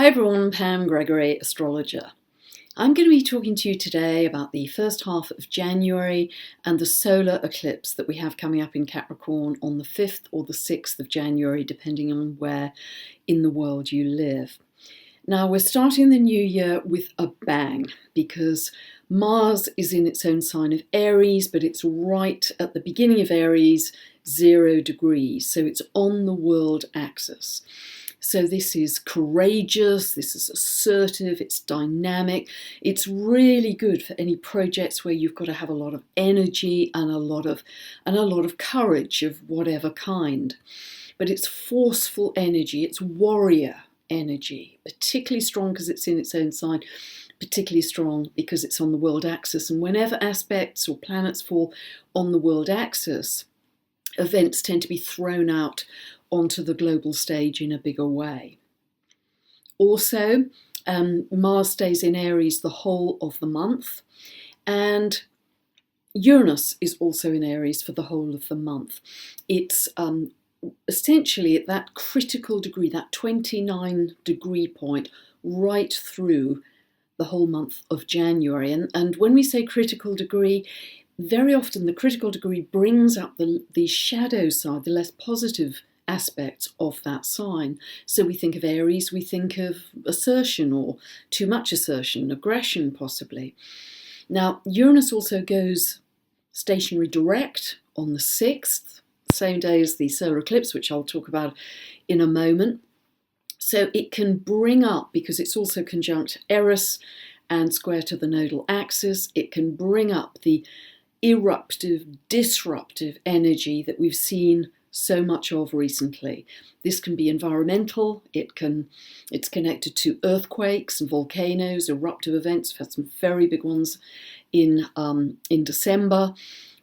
Hi everyone, Pam Gregory, astrologer. I'm going to be talking to you today about the first half of January and the solar eclipse that we have coming up in Capricorn on the 5th or the 6th of January, depending on where in the world you live. Now, we're starting the new year with a bang because Mars is in its own sign of Aries, but it's right at the beginning of Aries, 0 degrees, so it's on the world axis. So this is courageous, this is assertive, it's dynamic. It's really good for any projects where you've got to have a lot of energy and a lot of courage of whatever kind. But it's forceful energy, it's warrior energy, particularly strong because it's in its own sign, particularly strong because it's on the world axis. And whenever aspects or planets fall on the world axis, events tend to be thrown out onto the global stage in a bigger way. Also, Mars stays in Aries the whole of the month, and Uranus is also in Aries for the whole of the month. It's essentially at that critical degree, that 29 degree point, right through the whole month of January. And when we say critical degree, very often the critical degree brings up the shadow side, the less positive aspects of that sign. So we think of Aries, we think of assertion or too much assertion, aggression possibly. Now, Uranus also goes stationary direct on the 6th, same day as the solar eclipse, which I'll talk about in a moment. So it can bring up, because it's also conjunct Eris and square to the nodal axis, it can bring up the eruptive, disruptive energy that we've seen so much of recently. This can be environmental, it's connected to earthquakes and volcanoes, eruptive events. We've had some very big ones in December.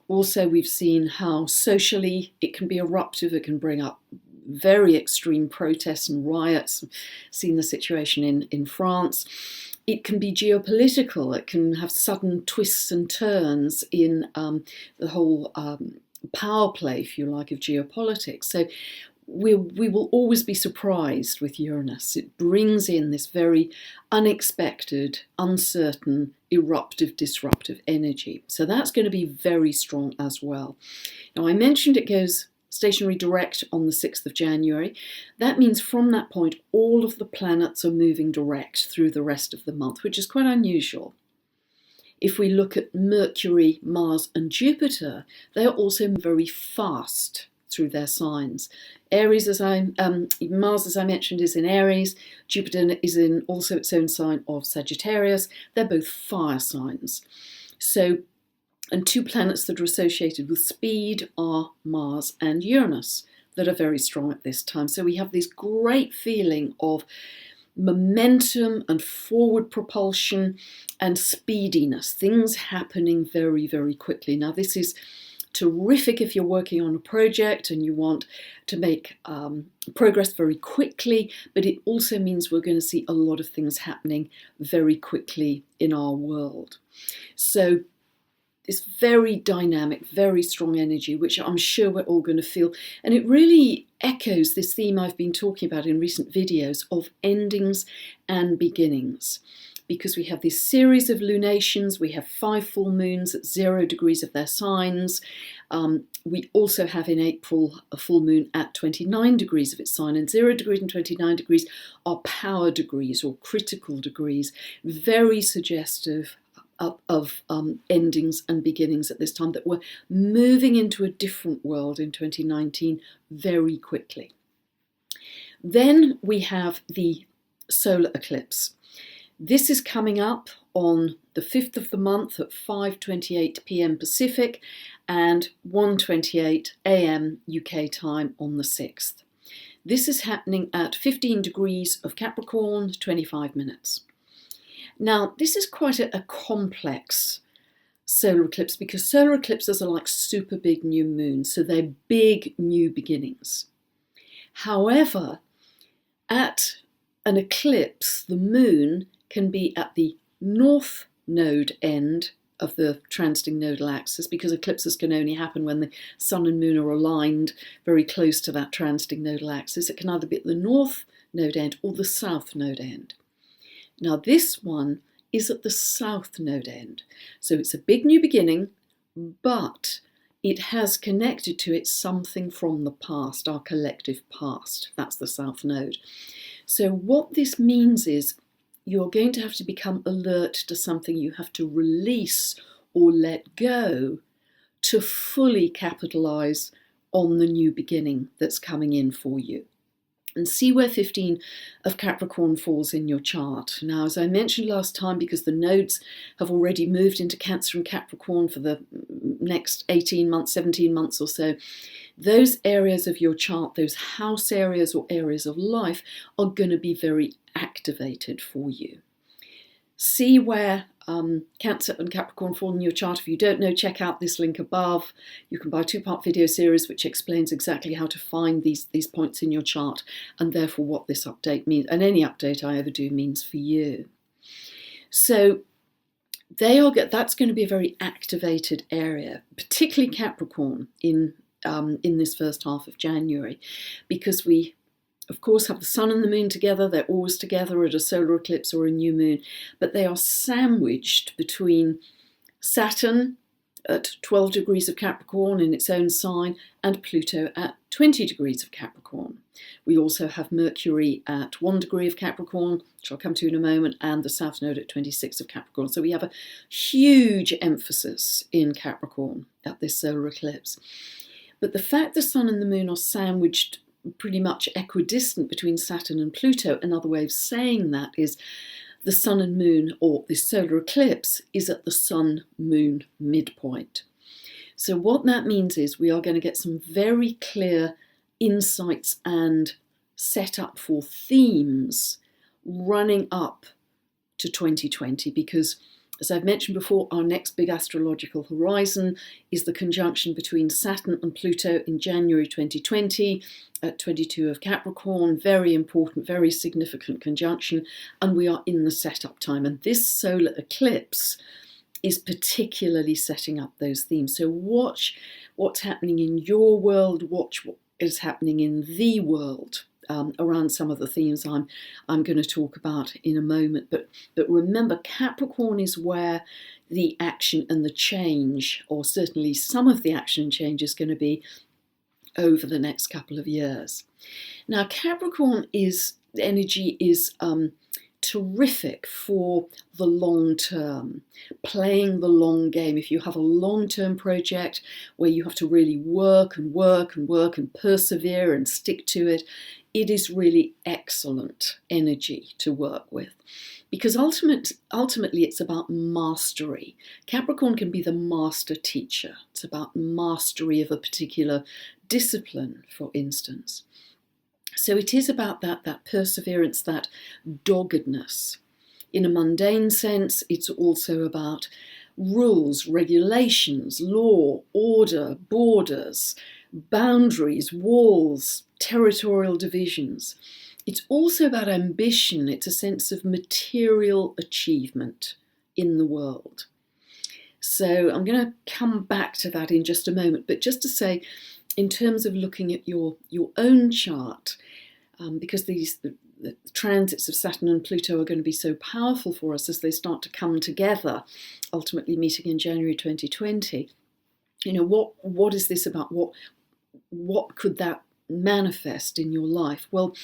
Also, we've seen how socially it can be eruptive, it can bring up very extreme protests and riots. We've seen the situation in France. It can be geopolitical, it can have sudden twists and turns in the whole power play, if you like, of geopolitics. So we will always be surprised with Uranus. It brings in this very unexpected, uncertain, eruptive, disruptive energy. So that's going to be very strong as well. Now, I mentioned it goes stationary direct on the 6th of January. That means from that point, all of the planets are moving direct through the rest of the month, which is quite unusual. If we look at Mercury, Mars and Jupiter, they are also very fast through their signs. Mars, as I mentioned, is in Aries. Jupiter is in also its own sign of Sagittarius. They're both fire signs. And two planets that are associated with speed are Mars and Uranus, that are very strong at this time. So we have this great feeling of momentum and forward propulsion and speediness, things happening very, very quickly. Now, this is terrific if you're working on a project and you want to make progress very quickly, but it also means we're going to see a lot of things happening very quickly in our world. So this very dynamic, very strong energy, which I'm sure we're all going to feel. And it really echoes this theme I've been talking about in recent videos of endings and beginnings. Because we have this series of lunations, we have 5 full moons at 0 degrees of their signs. We also have in April a full moon at 29 degrees of its sign, and 0 degrees and 29 degrees are power degrees or critical degrees, very suggestive of endings and beginnings at this time, that we're moving into a different world in 2019 very quickly. Then we have the solar eclipse. This is coming up on the 5th of the month at 5:28 p.m. Pacific and 1:28 a.m. UK time on the 6th. This is happening at 15 degrees of Capricorn, 25 minutes. Now, this is quite a complex solar eclipse because solar eclipses are like super big new moons, so they're big new beginnings. However, at an eclipse, the moon can be at the north node end of the transiting nodal axis, because eclipses can only happen when the sun and moon are aligned very close to that transiting nodal axis. It can either be at the north node end or the south node end. Now this one is at the south node end. So it's a big new beginning, but it has connected to it something from the past, our collective past. That's the south node. So what this means is you're going to have to become alert to something you have to release or let go to fully capitalize on the new beginning that's coming in for you. And see where 15 of Capricorn falls in your chart. Now, as I mentioned last time, because the nodes have already moved into Cancer and Capricorn for the next 18 months, 17 months or so, those areas of your chart, those house areas or areas of life, are going to be very activated for you. See where Cancer and Capricorn fall in your chart. If you don't know, check out this link above. You can buy a 2-part video series which explains exactly how to find these points in your chart and therefore what this update means, and any update I ever do means for you. So that's going to be a very activated area, particularly Capricorn in this first half of January, because we of course have the sun and the moon together. They're always together at a solar eclipse or a new moon, but they are sandwiched between Saturn at 12 degrees of Capricorn in its own sign and Pluto at 20 degrees of Capricorn. We also have Mercury at 1 degree of Capricorn, which I'll come to in a moment, and the South Node at 26 of Capricorn. So we have a huge emphasis in Capricorn at this solar eclipse. But the fact the sun and the moon are sandwiched pretty much equidistant between Saturn and Pluto, another way of saying that is the sun and moon, or this solar eclipse, is at the sun-moon midpoint. So what that means is we are going to get some very clear insights and set up for themes running up to 2020, because as I've mentioned before, our next big astrological horizon is the conjunction between Saturn and Pluto in January 2020 at 22 of Capricorn. Very important, very significant conjunction, and we are in the setup time. And this solar eclipse is particularly setting up those themes. So watch what's happening in your world, watch what is happening in the world. Around some of the themes I'm going to talk about in a moment. But remember, Capricorn is where the action and the change, or certainly some of the action and change, is going to be over the next couple of years. Now, Capricorn energy is terrific for the long term, playing the long game. If you have a long-term project where you have to really work and work and work and persevere and stick to it, it is really excellent energy to work with, because ultimately it's about mastery. Capricorn can be the master teacher. It's about mastery of a particular discipline, for instance. So it is about that perseverance, that doggedness. In a mundane sense, it's also about rules, regulations, law, order, borders, boundaries, walls, territorial divisions. It's also about ambition. It's a sense of material achievement in the world. So I'm going to come back to that in just a moment, but just to say, in terms of looking at your own chart, because the transits of Saturn and Pluto are going to be so powerful for us as they start to come together, ultimately meeting in January 2020. You know, what is this about? What could that manifest in your life? Well,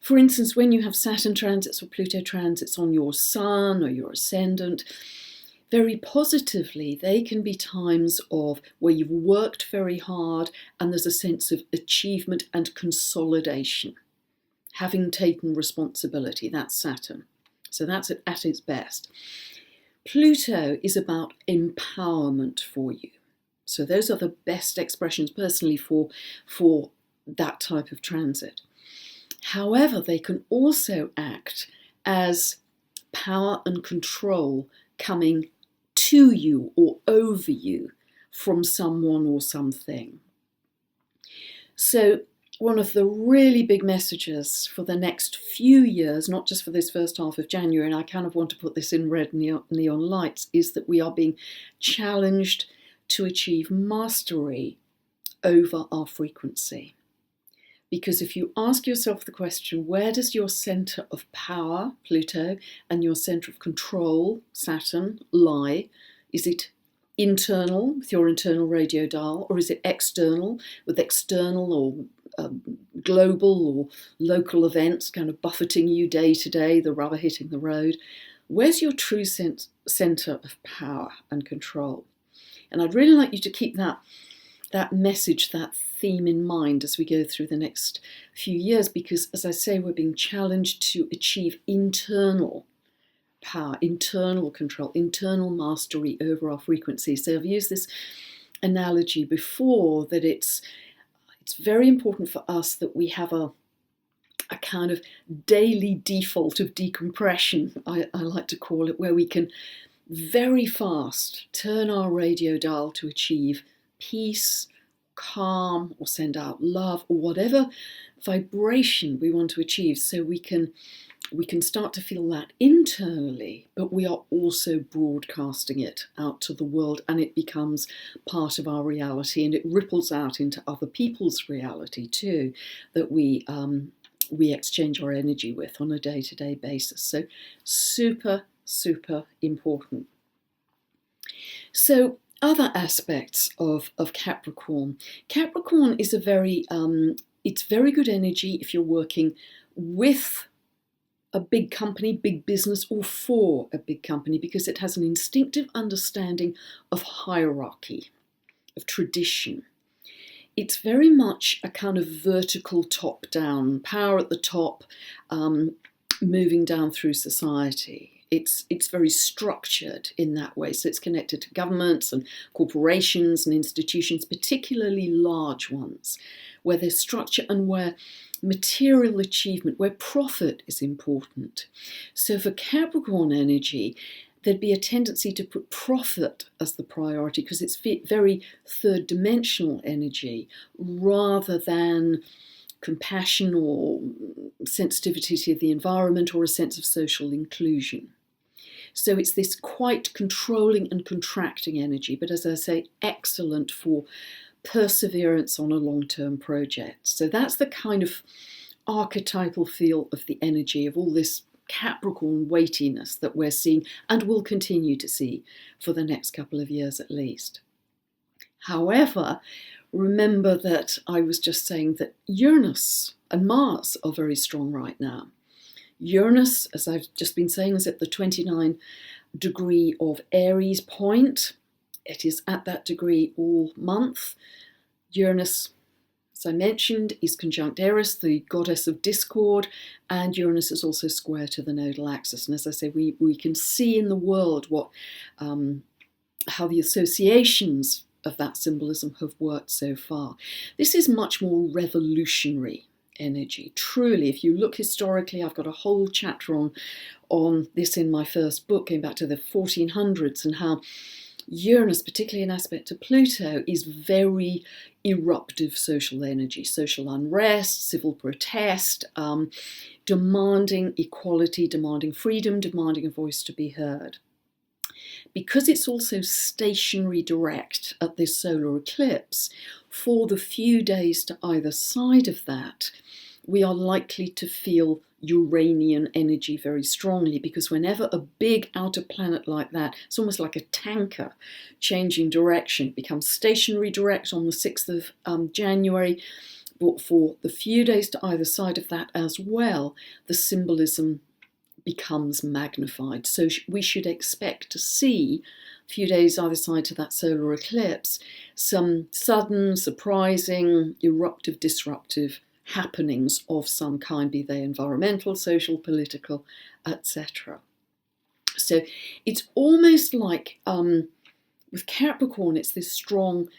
for instance, when you have Saturn transits or Pluto transits on your sun or your ascendant, very positively, they can be times of where you've worked very hard and there's a sense of achievement and consolidation, having taken responsibility. That's Saturn. So that's at its best. Pluto is about empowerment for you. So those are the best expressions personally for that type of transit. However, they can also act as power and control coming to you or over you from someone or something. So one of the really big messages for the next few years, not just for this first half of January, and I kind of want to put this in red neon lights, is that we are being challenged to achieve mastery over our frequency. Because if you ask yourself the question, where does your center of power, Pluto, and your center of control, Saturn, lie? Is it internal with your internal radio dial, or is it external with external or global or local events kind of buffeting you day to day, the rubber hitting the road? Where's your true center of power and control? And I'd really like you to keep that message, that theme in mind as we go through the next few years, because as I say, we're being challenged to achieve internal power, internal control, internal mastery over our frequency. So I've used this analogy before, that it's very important for us that we have a kind of daily default of decompression, I like to call it, where we can very fast turn our radio dial to achieve peace, calm, or send out love, or whatever vibration we want to achieve, so we can start to feel that internally, but we are also broadcasting it out to the world, and it becomes part of our reality, and it ripples out into other people's reality too, that we exchange our energy with on a day-to-day basis. So super, super important. So other aspects of Capricorn. Capricorn is it's very good energy if you're working with a big company, big business, or for a big company, because it has an instinctive understanding of hierarchy, of tradition. It's very much a kind of vertical top-down, power at the top, moving down through society. It's very structured in that way. So it's connected to governments and corporations and institutions, particularly large ones, where there's structure and where material achievement, where profit is important. So for Capricorn energy, there'd be a tendency to put profit as the priority, because it's very third dimensional energy, rather than compassion or sensitivity to the environment or a sense of social inclusion. So it's this quite controlling and contracting energy, but as I say, excellent for perseverance on a long-term project. So that's the kind of archetypal feel of the energy of all this Capricorn weightiness that we're seeing and will continue to see for the next couple of years at least. However, remember that I was just saying that Uranus and Mars are very strong right now. Uranus, as I've just been saying, is at the 29 degree of Aries point. It is at that degree all month. Uranus, as I mentioned, is conjunct Eris, the goddess of discord, and Uranus is also square to the nodal axis. And as I say, we can see in the world what how the associations of that symbolism have worked so far. This is much more revolutionary energy. Truly, if you look historically, I've got a whole chapter on this in my first book, going back to the 1400s, and how Uranus, particularly in aspect to Pluto, is very eruptive social energy, social unrest, civil protest, demanding equality, demanding freedom, demanding a voice to be heard. Because it's also stationary direct at this solar eclipse, for the few days to either side of that, we are likely to feel Uranian energy very strongly, because whenever a big outer planet like that, it's almost like a tanker changing direction, it becomes stationary direct on the 6th of January, but for the few days to either side of that as well, the symbolism becomes magnified. So we should expect to see, a few days either side to that solar eclipse, some sudden, surprising, eruptive, disruptive happenings of some kind, be they environmental, social, political, etc. So it's almost like with Capricorn, it's this strong,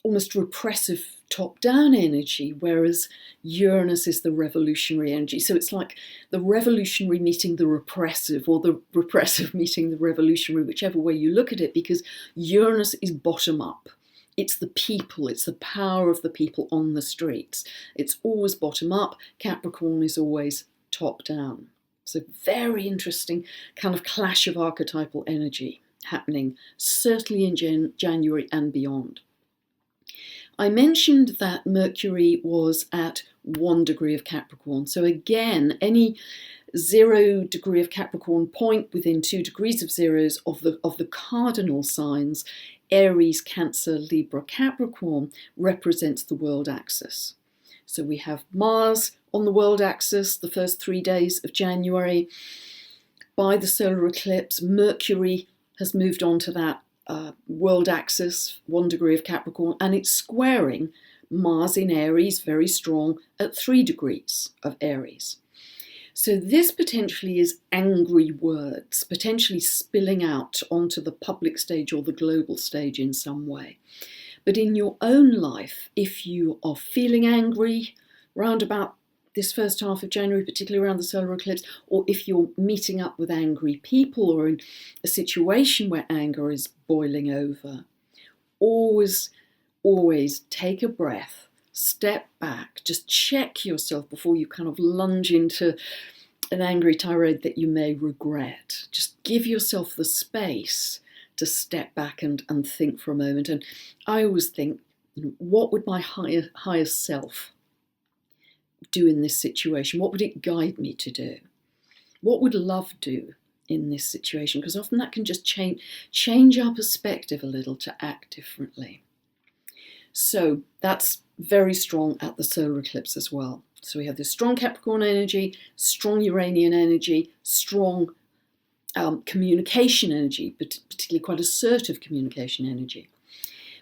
almost repressive top-down energy, whereas Uranus is the revolutionary energy. So it's like the revolutionary meeting the repressive, or the repressive meeting the revolutionary, whichever way you look at it, because Uranus is bottom-up. It's the people, it's the power of the people on the streets. It's always bottom-up. Capricorn is always top-down. So very interesting kind of clash of archetypal energy happening, certainly in January and beyond. I mentioned that Mercury was at 1 degree of Capricorn. So again, any 0 degree of Capricorn point within 2 degrees of zeros of the cardinal signs, Aries, Cancer, Libra, Capricorn, represents the world axis. So we have Mars on the world axis the first 3 days of January. By the solar eclipse, Mercury has moved on to that world axis, 1 degree of Capricorn, and it's squaring Mars in Aries, very strong, at 3 degrees of Aries. So this potentially is angry words, potentially spilling out onto the public stage or the global stage in some way. But in your own life, if you are feeling angry round about this first half of January, particularly around the solar eclipse, or if you're meeting up with angry people or in a situation where anger is boiling over, always take a breath, step back, just check yourself before you kind of lunge into an angry tirade that you may regret. Just give yourself the space to step back and think for a moment. And I always think, what would my higher self do in this situation? What would it guide me to do? What would love do in this situation? Because often that can just change our perspective a little to act differently. So that's very strong at the solar eclipse as well. So we have this strong Capricorn energy, strong Uranian energy, strong communication energy, but particularly quite assertive communication energy.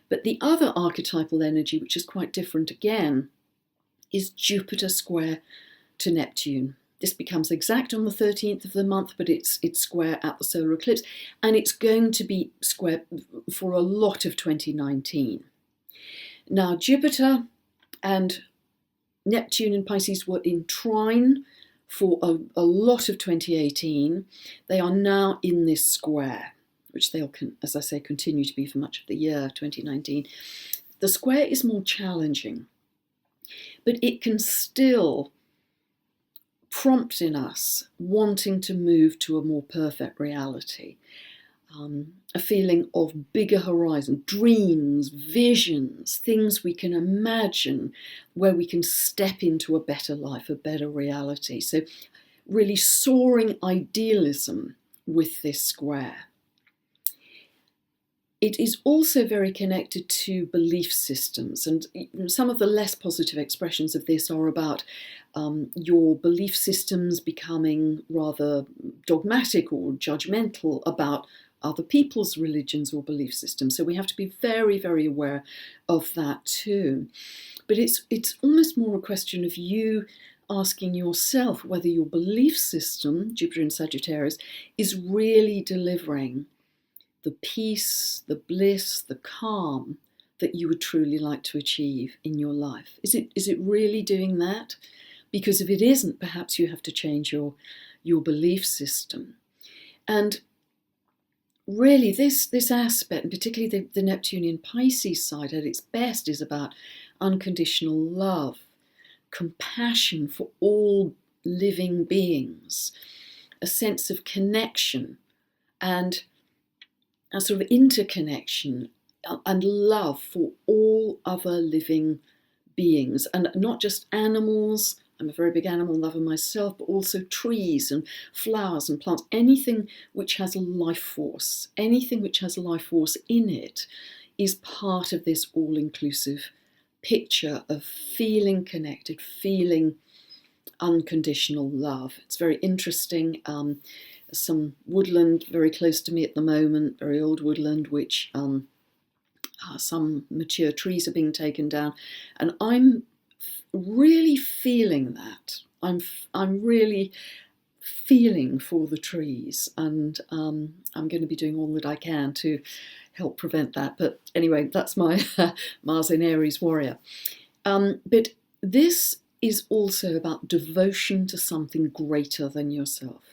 But the other archetypal energy, which is quite different again, is Jupiter square to Neptune. This becomes exact on the 13th of the month, but it's square at the solar eclipse, and it's going to be square for a lot of 2019. Now, Jupiter and Neptune in Pisces were in trine for a lot of 2018. They are now in this square, which they'll, as I say, continue to be for much of the year 2019. The square is more challenging, but it can still prompt in us wanting to move to a more perfect reality. A feeling of bigger horizon, dreams, visions, things we can imagine where we can step into a better life, a better reality. So really soaring idealism with this square. It is also very connected to belief systems, and some of the less positive expressions of this are about your belief systems becoming rather dogmatic or judgmental about other people's religions or belief systems. So we have to be very, very aware of that too. But it's almost more a question of you asking yourself whether your belief system, Jupiter in Sagittarius, is really delivering the peace, the bliss, the calm that you would truly like to achieve in your life. Is it really doing that? Because if it isn't, perhaps you have to change your belief system. And really, this aspect, and particularly the Neptunian Pisces side at its best, is about unconditional love, compassion for all living beings, a sense of connection and a sort of interconnection and love for all other living beings, and not just animals. I'm a very big animal lover myself, but also trees and flowers and plants, anything which has life force, anything which has life force in it is part of this all-inclusive picture of feeling connected, feeling unconditional love. It's very interesting. Some woodland very close to me at the moment, very old woodland, which some mature trees are being taken down, and I'm really feeling that. I'm really feeling for the trees, and I'm going to be doing all that I can to help prevent that. But anyway, that's my Mars in Aries warrior. But this is also about devotion to something greater than yourself.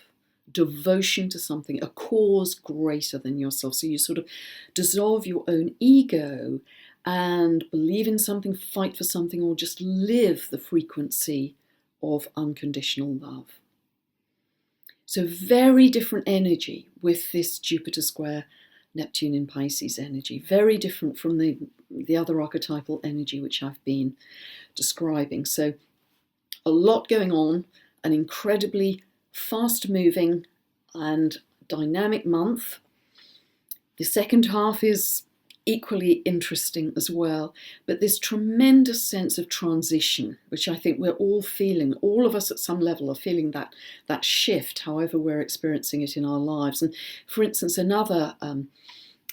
Devotion to something, a cause greater than yourself. So you sort of dissolve your own ego and believe in something, fight for something, or just live the frequency of unconditional love. So very different energy with this Jupiter square Neptune in Pisces energy. Very different from the the other archetypal energy which I've been describing. So a lot going on, an incredibly fast moving and dynamic month. The second half is equally interesting as well, but this tremendous sense of transition, which I think we're all feeling, all of us at some level are feeling that shift, however we're experiencing it in our lives. And for instance, another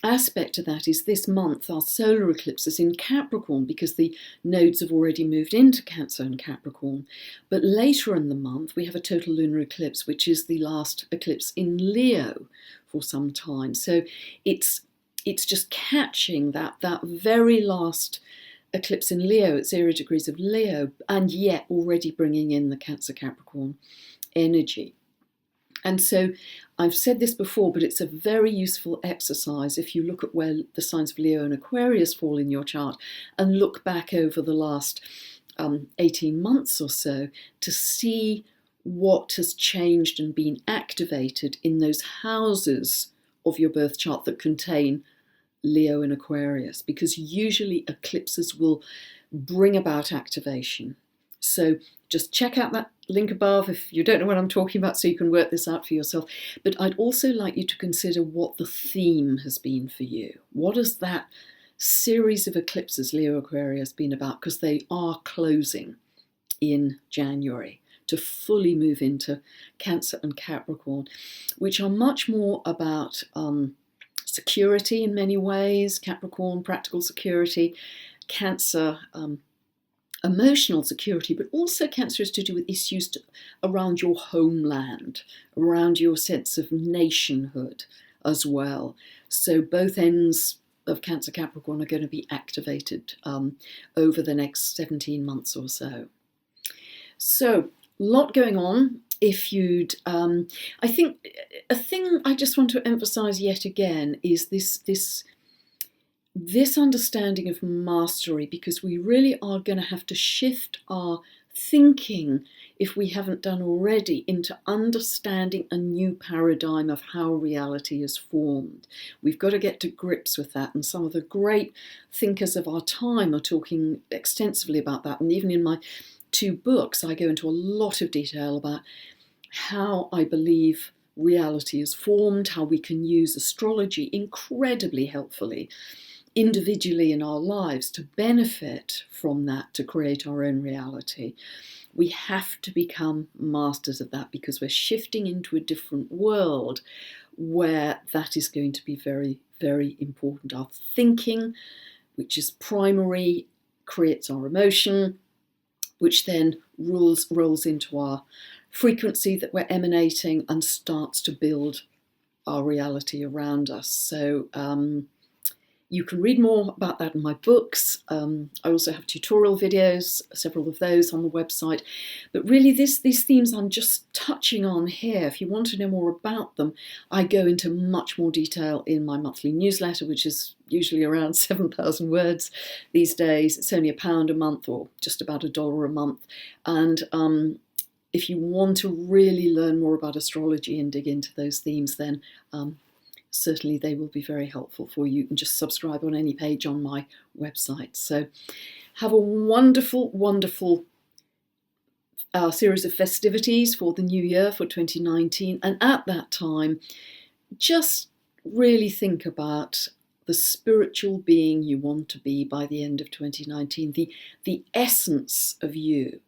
aspect to that is this month our solar eclipse is in Capricorn because the nodes have already moved into Cancer and Capricorn. But later in the month we have a total lunar eclipse, which is the last eclipse in Leo for some time. So it's just catching that very last eclipse in Leo at 0 degrees of Leo, and yet already bringing in the Cancer Capricorn energy. And so I've said this before, but it's a very useful exercise if you look at where the signs of Leo and Aquarius fall in your chart and look back over the last 18 months or so to see what has changed and been activated in those houses of your birth chart that contain Leo and Aquarius, because usually eclipses will bring about activation. So just check out that link above if you don't know what I'm talking about, so you can work this out for yourself. But I'd also like you to consider what the theme has been for you. What has that series of eclipses, Leo Aquarius, been about? Because they are closing in January to fully move into Cancer and Capricorn, which are much more about security in many ways. Capricorn, practical security. Cancer, emotional security, but also Cancer is to do with issues around your homeland, around your sense of nationhood as well. So both ends of Cancer Capricorn are going to be activated over the next 17 months or so. So a lot going on. If you'd, I think a thing I just want to emphasize yet again is this understanding of mastery, because we really are going to have to shift our thinking, if we haven't done already, into understanding a new paradigm of how reality is formed. We've got to get to grips with that, and some of the great thinkers of our time are talking extensively about that. And even in my 2 books, I go into a lot of detail about how I believe reality is formed, how we can use astrology incredibly helpfully individually in our lives to benefit from that, to create our own reality. We have to become masters of that, because we're shifting into a different world where that is going to be very, very important. Our thinking, which is primary, creates our emotion, which then rolls into our frequency that we're emanating and starts to build our reality around us. So you can read more about that in my books. I also have tutorial videos, several of those on the website. But really these themes I'm just touching on here, if you want to know more about them, I go into much more detail in my monthly newsletter, which is usually around 7,000 words these days. It's only £1 a month, or just about $1 a month. And if you want to really learn more about astrology and dig into those themes, then certainly they will be very helpful for you. You can just subscribe on any page on my website. So have a wonderful, wonderful series of festivities for the new year, for 2019. And at that time, just really think about the spiritual being you want to be by the end of 2019, the essence of you,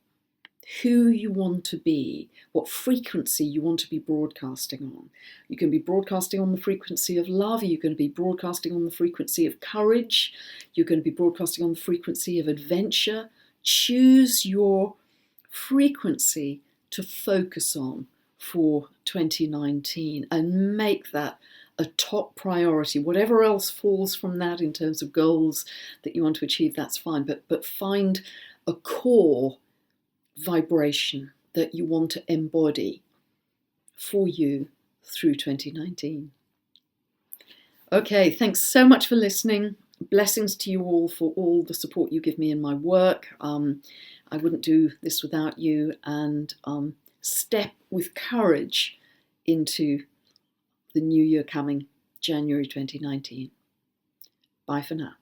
who you want to be, what frequency you want to be broadcasting on. You can be broadcasting on the frequency of love, you're going to be broadcasting on the frequency of courage, you're going to be broadcasting on the frequency of adventure. Choose your frequency to focus on for 2019 and make that a top priority. Whatever else falls from that in terms of goals that you want to achieve, that's fine, but find a core vibration that you want to embody for you through 2019. Okay, thanks so much for listening. Blessings to you all for all the support you give me in my work. I wouldn't do this without you, and step with courage into the new year coming, January 2019. Bye for now.